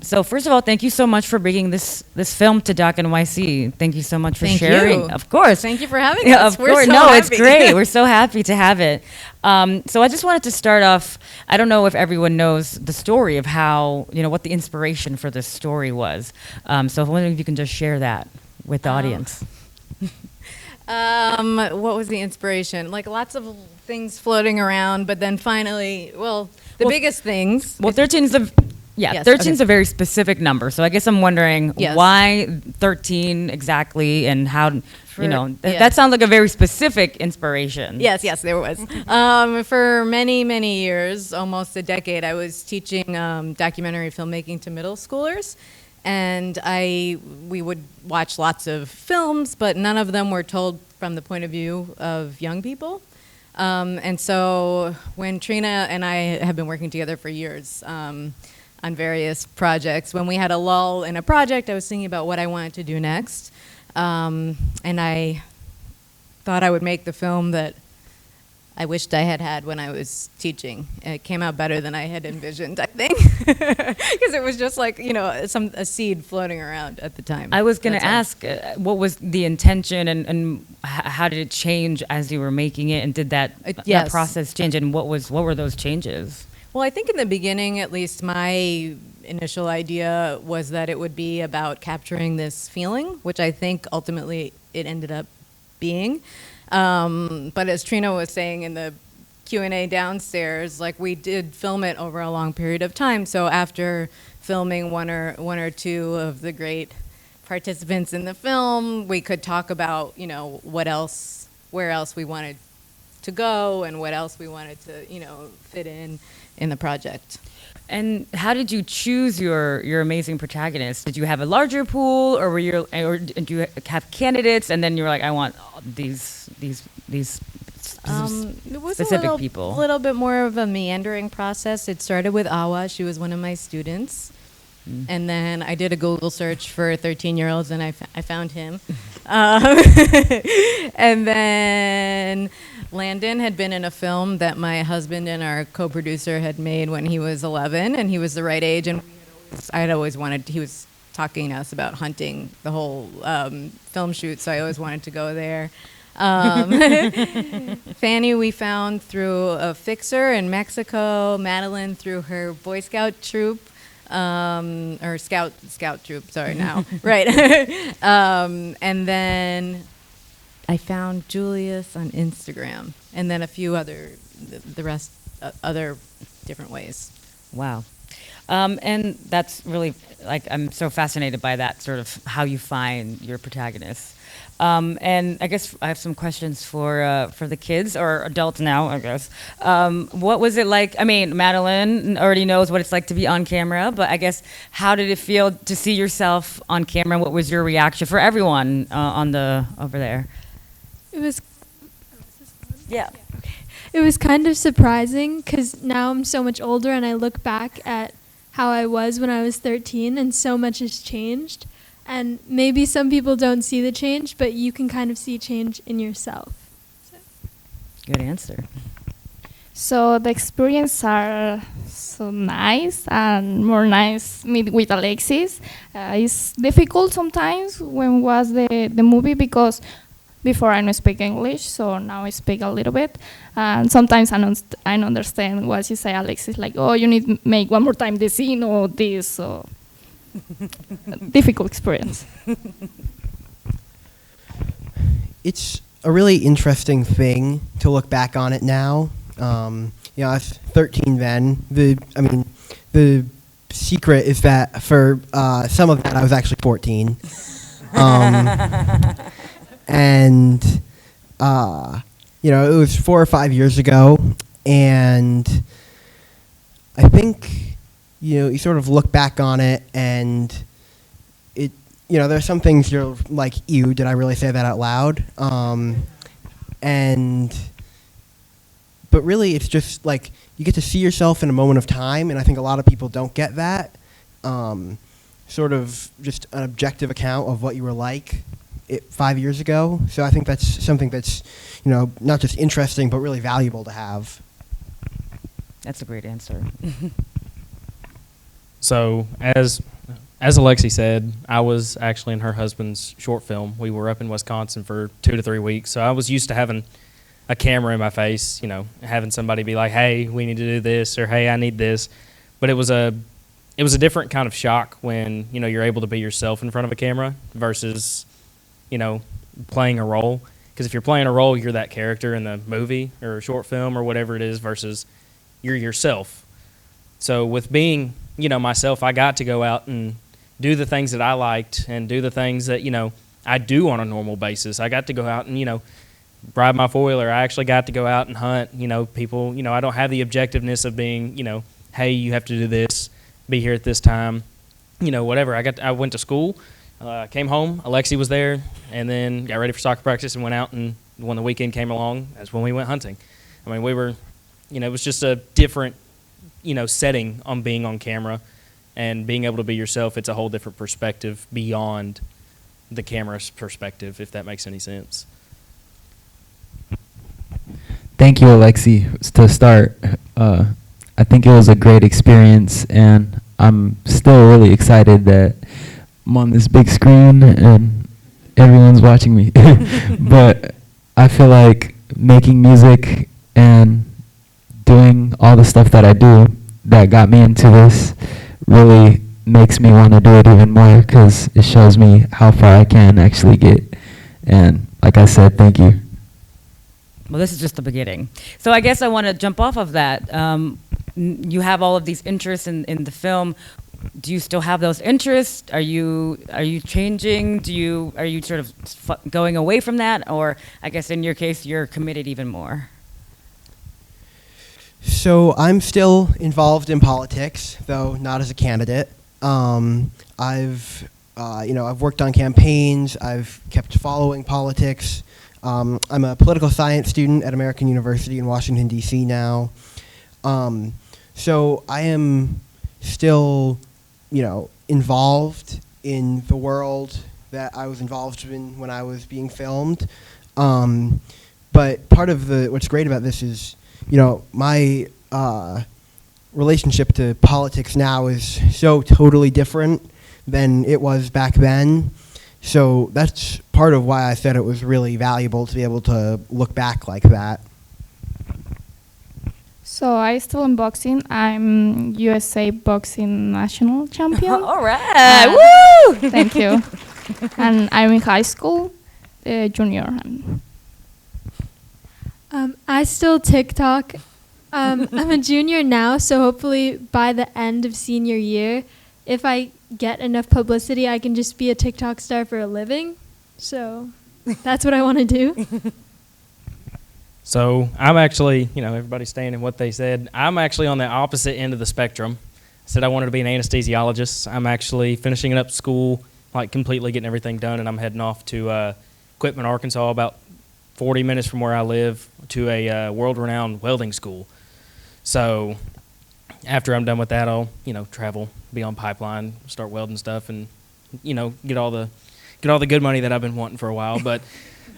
So first of all, thank you so much for bringing this film to Doc NYC. Thank you so much for sharing. You. Of course. Thank you for having yeah, us. Of course. So no, happy. it's great. We're so happy to have it. So I just wanted to start off. I don't know if everyone knows the story of how, what the inspiration for this story was. So I'm wondering if you can just share that with the audience. What was the inspiration? Like lots of things floating around, but then finally, the biggest things. Well, 13 is the. Yeah, Yes, 13 is okay. a very specific number. So I guess I'm wondering Yes. why 13 exactly and how, Yeah. that sounds like a very specific inspiration. Yes, there was. For many, many years, almost a decade, I was teaching documentary filmmaking to middle schoolers. And we would watch lots of films, but none of them were told from the point of view of young people. And so when Trina and I have been working together for years, on various projects. When we had a lull in a project, I was thinking about what I wanted to do next. And I thought I would make the film that I wished I had when I was teaching. It came out better than I had envisioned, I think. Because it was just like, a seed floating around at the time. I was going to ask, what was the intention and how did it change as you were making it? And did that process change? And what were those changes? Well, I think in the beginning, at least, my initial idea was that it would be about capturing this feeling, which I think ultimately it ended up being. But as Trina was saying in the Q&A downstairs, like we did film it over a long period of time. So after filming one or two of the great participants in the film, we could talk about, where else we wanted to go and what else we wanted to, fit in the project. And how did you choose your amazing protagonists? Did you have a larger pool, or did you have candidates, and then you were like, I want these It was specific people? A little bit more of a meandering process. It started with Awa. She was one of my students. And then I did a Google search for 13-year-olds, and I found him. And then Landon had been in a film that my husband and our co-producer had made when he was 11, and he was the right age. And he was talking to us about hunting the whole film shoot, so I always wanted to go there. Fanny we found through a fixer in Mexico, Madeline through her Boy Scout troop. Or scout troop, sorry now. Right. And then I found Julius on Instagram, and then a few other different ways. Wow. And that's really, I'm so fascinated by that sort of how you find your protagonists. And I guess I have some questions for the kids or adults now, I guess. What was it like? I mean, Madeline already knows what it's like to be on camera, but I guess how did it feel to see yourself on camera? What was your reaction for everyone over there? It was. Yeah. It was kind of surprising because now I'm so much older and I look back at how I was when I was 13 and so much has changed. And maybe some people don't see the change, but you can kind of see change in yourself. Good answer. So the experience are so nice and more nice meet with Alexis. It's difficult sometimes when was the movie because before I don't speak English, so now I speak a little bit. And sometimes I don't understand what she say, Alexis, like, oh, you need to make one more time the scene or this. So difficult experience. It's a really interesting thing to look back on it now. I was 13 then. The secret is that for some of that I was actually 14. And it was 4 or 5 years ago, and I think you sort of look back on it, and it there's some things you're like, ew, did I really say that out loud? But really it's just like you get to see yourself in a moment of time, and I think a lot of people don't get that. Sort of just an objective account of what you were like 5 years ago. So I think that's something that's, not just interesting, but really valuable to have. That's a great answer. So as Alexi said, I was actually in her husband's short film. We were up in Wisconsin for 2 to 3 weeks, so I was used to having a camera in my face, having somebody be like, "Hey, we need to do this," or "Hey, I need this." But it was a different kind of shock when you're able to be yourself in front of a camera versus playing a role. Because if you're playing a role, you're that character in the movie or a short film or whatever it is, versus you're yourself. So with being myself, I got to go out and do the things that I liked and do the things that I do on a normal basis. I got to go out and ride my four-wheeler. I actually got to go out and hunt. People. I don't have the objectiveness of being hey, you have to do this, be here at this time, whatever. I went to school, came home, Alexi was there, and then got ready for soccer practice and went out, and when the weekend came along, that's when we went hunting. I mean, we were, it was just a different, setting on being on camera and being able to be yourself. It's a whole different perspective beyond the camera's perspective, if that makes any sense. Thank you, Alexi. To start, I think it was a great experience, and I'm still really excited that I'm on this big screen and everyone's watching me. But I feel like making music and doing all the stuff that I do that got me into this really makes me want to do it even more, because it shows me how far I can actually get. And like I said, thank you. Well, this is just the beginning. So I guess I want to jump off of that. You have all of these interests in the film. Do you still have those interests? Are you changing? Are you sort of going away from that? Or I guess in your case, you're committed even more? So I'm still involved in politics, though not as a candidate. I've worked on campaigns. I've kept following politics. I'm a political science student at American University in Washington, D.C. now. So I am still, involved in the world that I was involved in when I was being filmed. But part of what's great about this is, my relationship to politics now is so totally different than it was back then. So that's part of why I said it was really valuable to be able to look back like that. So I still in boxing. I'm USA boxing national champion. All right, woo! Thank you. And I'm in high school, junior. I still TikTok. I'm a junior now, so hopefully by the end of senior year, if I get enough publicity, I can just be a TikTok star for a living. So that's what I want to do. So I'm actually, everybody's staying in what they said. I'm actually on the opposite end of the spectrum. I said I wanted to be an anesthesiologist. I'm actually finishing up school, like completely getting everything done, and I'm heading off to Quitman, Arkansas, about 40 minutes from where I live, to a world-renowned welding school. So after I'm done with that, I'll, travel, be on pipeline, start welding stuff, and, get all the good money that I've been wanting for a while. But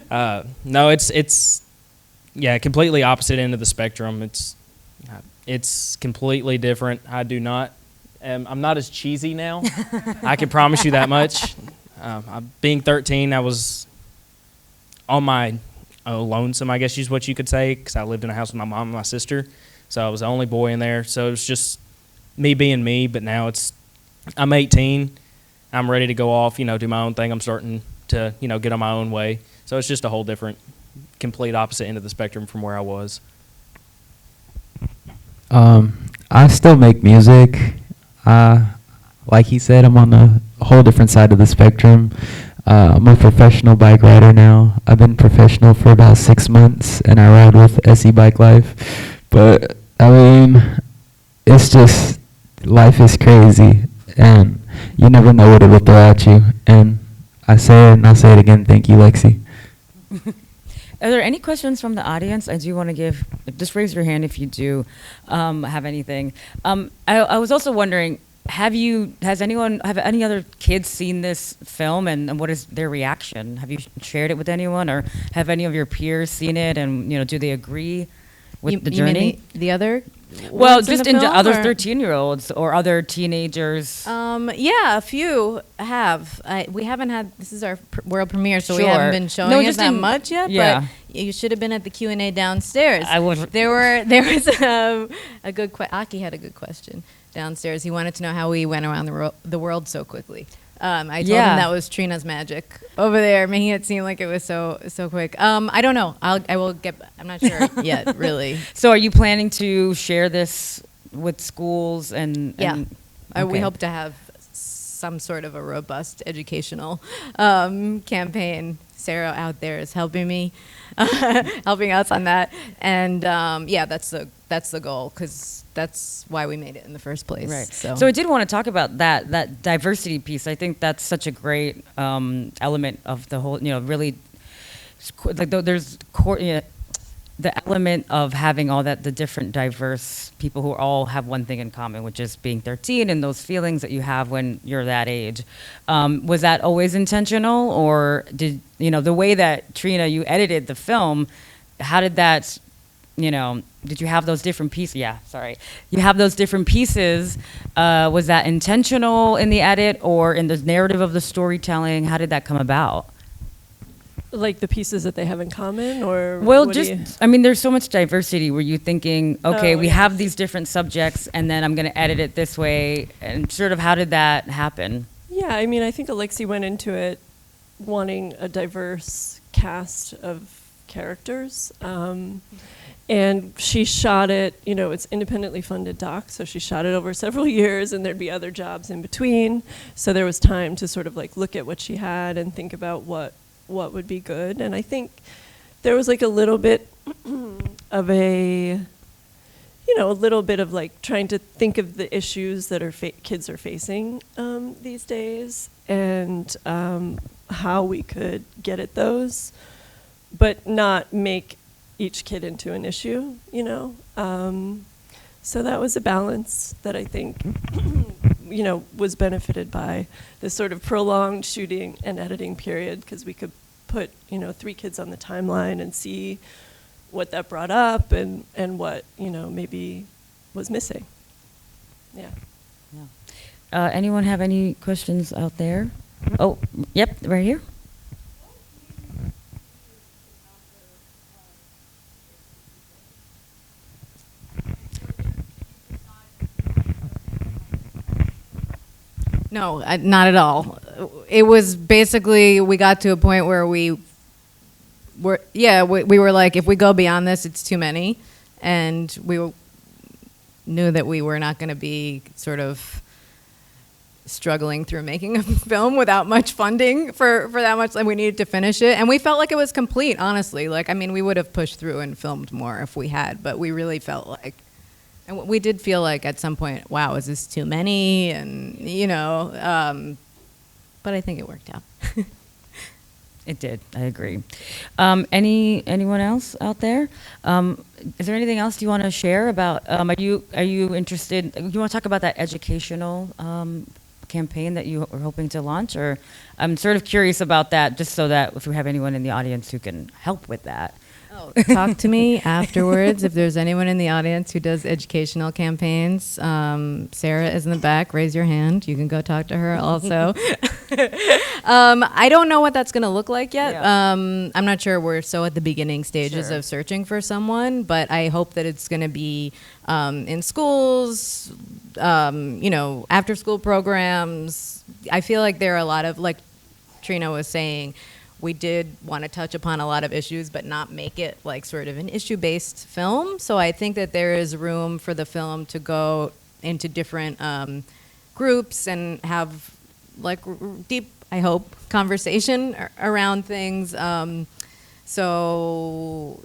no, it's completely opposite end of the spectrum. It's completely different. I'm not as cheesy now. I can promise you that much. Being 13, I was on my lonesome, I guess is what you could say, because I lived in a house with my mom and my sister. So I was the only boy in there. So it was just me being me. But now I'm 18. I'm ready to go off, do my own thing. I'm starting to, get on my own way. So it's just a whole different, complete opposite end of the spectrum from where I was. I still make music. Like he said, I'm on a whole different side of the spectrum. I'm a professional bike rider now. I've been professional for about 6 months, and I ride with SE Bike Life. But I mean, it's just, life is crazy, and you never know what it will throw at you. And I say it, and I'll say it again. Thank you, Lexi. Are there any questions from the audience? I do want to give, just raise your hand if you do have anything. I was also wondering, have any other kids seen this film, and what is their reaction? Have you shared it with anyone, or have any of your peers seen it, and do they agree with the journey? You mean the other Well, words just the in film, other or- 13-year-olds or other teenagers. Yeah, a few have. We haven't had. This is our world premiere, so we Sure. haven't been showing No, it just that in- much yet. yeah. But you should have been at the Q&A downstairs. I would. There was a good. Aki had a good question downstairs. He wanted to know how we went around the world so quickly. I told him that was Trina's magic over there, making it seem like it was so quick. I don't know. I will get. I'm not sure yet, really. So are you planning to share this with schools and Yeah. We okay. hope to have some sort of a robust educational campaign. Sarah out there is helping me, helping us on that, and yeah, that's the goal, because that's why we made it in the first place. Right. So I did want to talk about that diversity piece. I think that's such a great element of the whole. Really, like there's the element of having all the different diverse people who all have one thing in common, which is being 13 and those feelings that you have when you're that age. Was that always intentional, or did the way that Trina, you edited the film? How did that? Did you have those different pieces? Yeah, sorry. You have those different pieces. Was that intentional in the edit or in the narrative of the storytelling? How did that come about? Like the pieces that they have in common, or Well, what do you- I mean, there's so much diversity. Were you thinking, okay, Oh, we yeah. have these different subjects, and then I'm going to edit it this way, and sort of how did that happen? Yeah, I mean, I think Alexi went into it wanting a diverse cast of characters. And she shot it, it's independently funded doc, so she shot it over several years, and there'd be other jobs in between. So there was time to sort of like look at what she had and think about what would be good. And I think there was like a little bit of a little bit of like trying to think of the issues that kids are facing these days, and how we could get at those, but not make each kid into an issue, So that was a balance that I think, was benefited by this sort of prolonged shooting and editing period, because we could put, 3 kids on the timeline and see what that brought up and what, maybe was missing. Yeah. Anyone have any questions out there? Oh, yep, right here. no, not at all. It was basically, we got to a point where we were like, if we go beyond this, it's too many, and we knew that we were not going to be sort of struggling through making a film without much funding for that much, and we needed to finish it, and we felt like it was complete, honestly. Like, I mean, we would have pushed through and filmed more if we had, but we really felt like, and we did feel like at some point, wow, is this too many? And but I think it worked out. It did. I agree. Anyone else out there? Is there anything else you want to share about? Are you interested? You want to talk about that educational campaign that you are hoping to launch? Or I'm sort of curious about that, just so that if we have anyone in the audience who can help with that. Oh, talk to me afterwards if there's anyone in the audience who does educational campaigns. Sarah is in the back. Raise your hand. You can go talk to her also. I don't know what that's going to look like yet. Yeah. I'm not sure. We're so at the beginning stages Sure. of searching for someone, but I hope that it's going to be in schools, after school programs. I feel like there are a lot of, like Trina was saying, we did want to touch upon a lot of issues, but not make it like sort of an issue-based film. So I think that there is room for the film to go into different groups and have like deep, I hope, conversation around things. So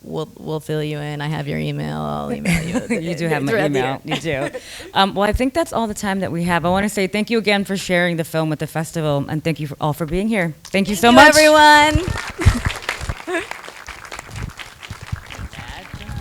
we'll fill you in. I have your email. I'll email you. You do have my email. You do. Well, I think that's all the time that we have. I want to say thank you again for sharing the film with the festival, and thank you all for being here. Thank you so much, everyone.